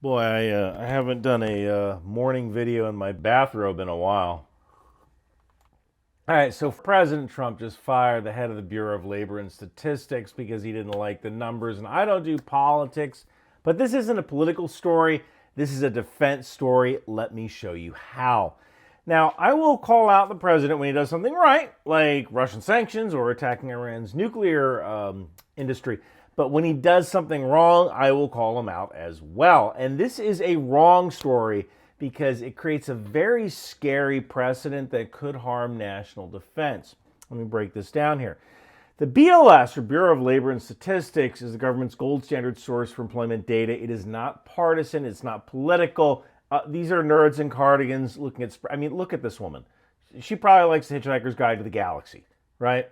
Boy, I haven't done a morning video in my bathrobe in a while. All right, so President Trump just fired the head of the Bureau of Labor and Statistics because he didn't like the numbers. And I don't do politics, but this isn't a political story. This is a defense story. Let me show you how. Now, I will call out the president when he does something right, like Russian sanctions or attacking Iran's nuclear industry. But when he does something wrong, I will call him out as well. And this is a wrong story because it creates a very scary precedent that could harm national defense. Let me break this down here. The BLS, or Bureau of Labor and Statistics, is the government's gold standard source for employment data. It is not partisan. It's not political. These are nerds in cardigans looking at... look at this woman. She probably likes The Hitchhiker's Guide to the Galaxy, right?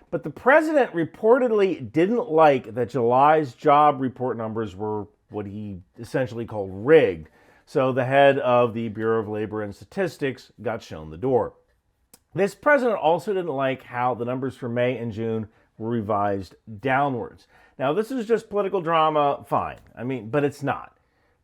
But the president reportedly didn't like that July's job report numbers were what he essentially called rigged. So the head of the Bureau of Labor and Statistics got shown the door. This president also didn't like how the numbers for May and June were revised downwards. Now, this is just political drama, fine. But it's not.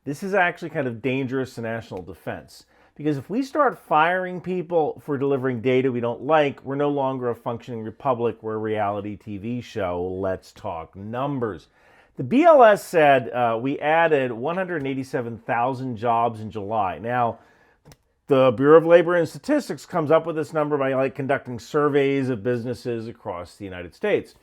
This is actually kind of dangerous to national defense. Because if we start firing people for delivering data we don't like, we're no longer a functioning republic. We're a reality TV show. Let's talk numbers. The BLS said we added 187,000 jobs in July. Now, the Bureau of Labor and Statistics comes up with this number by conducting surveys of businesses across the United States.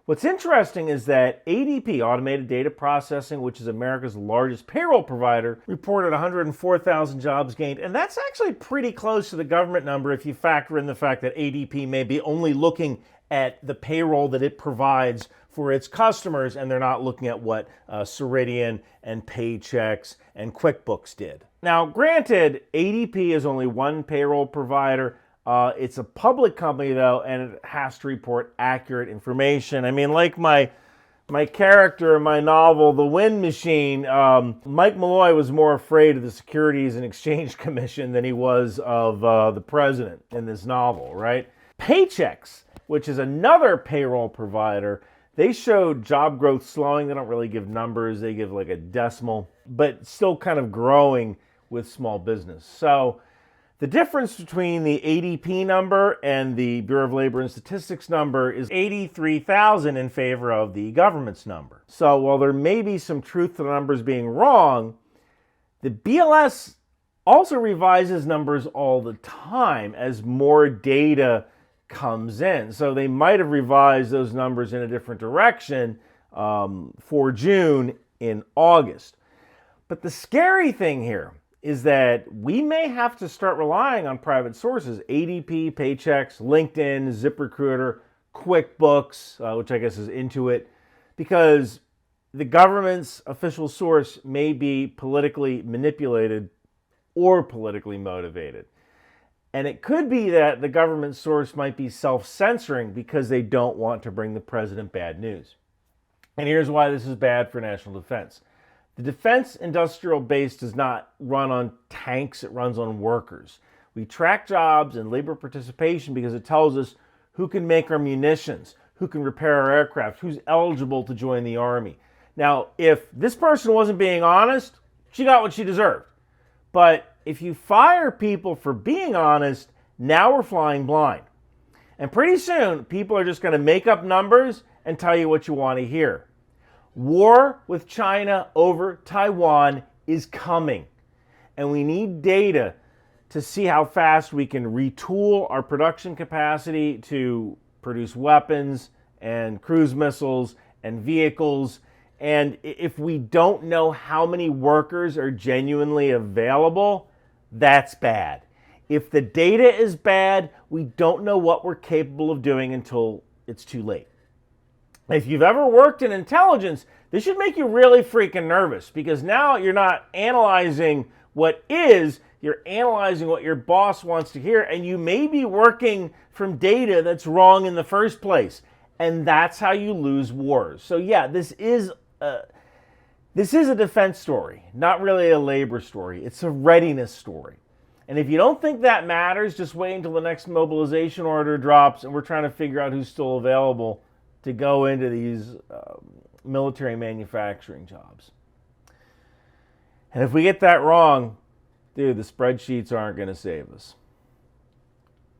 What's interesting is that ADP, Automated Data Processing, which is America's largest payroll provider, reported 104,000 jobs gained. And that's actually pretty close to the government number if you factor in the fact that ADP may be only looking at the payroll that it provides for its customers, and they're not looking at what Ceridian and Paychex and QuickBooks did. Now, granted, ADP is only one payroll provider. It's a public company, though, and it has to report accurate information. Like my character in my novel, The Wind Machine, Mike Malloy was more afraid of the Securities and Exchange Commission than he was of the president in this novel, right? Paychex, which is another payroll provider, they showed job growth slowing. They don't really give numbers. They give like a decimal, but still kind of growing with small business. So the difference between the ADP number and the Bureau of Labor and Statistics number is 83,000 in favor of the government's number. So while there may be some truth to the numbers being wrong, the BLS also revises numbers all the time as more data comes in. So they might have revised those numbers in a different direction for June in August. But the scary thing here is that we may have to start relying on private sources, ADP, Paychex, LinkedIn, ZipRecruiter, QuickBooks, which I guess is Intuit, because the government's official source may be politically manipulated or politically motivated. And it could be that the government source might be self-censoring because they don't want to bring the president bad news. And here's why this is bad for national defense. The defense industrial base does not run on tanks, it runs on workers. We track jobs and labor participation because it tells us who can make our munitions, who can repair our aircraft, who's eligible to join the Army. Now, if this person wasn't being honest, she got what she deserved. But if you fire people for being honest, now we're flying blind. And pretty soon, people are just going to make up numbers and tell you what you want to hear. War with China over Taiwan is coming. And we need data to see how fast we can retool our production capacity to produce weapons and cruise missiles and vehicles. And if we don't know how many workers are genuinely available, that's bad. If the data is bad, we don't know what we're capable of doing until it's too late. If you've ever worked in intelligence, this should make you really freaking nervous because now you're not analyzing what is, you're analyzing what your boss wants to hear, and you may be working from data that's wrong in the first place. And that's how you lose wars. So yeah, this is a defense story, not really a labor story. It's a readiness story. And if you don't think that matters, just wait until the next mobilization order drops and we're trying to figure out who's still available to go into these military manufacturing jobs. And if we get that wrong, dude, the spreadsheets aren't going to save us.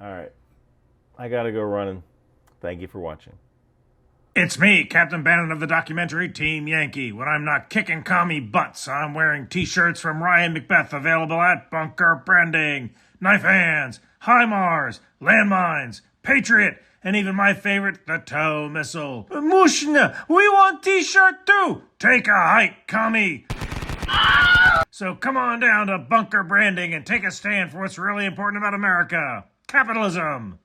All right. I got to go running. Thank you for watching. It's me, Captain Bannon of the documentary Team Yankee. When I'm not kicking commie butts, I'm wearing t-shirts from Ryan McBeth, available at Bunker Branding, Knife Hands, HIMARS, Landmines, Patriot, and even my favorite, the tow missile. Mushna, we want t-shirt too. Take a hike, commie. So come on down to Bunker Branding and take a stand for what's really important about America. Capitalism.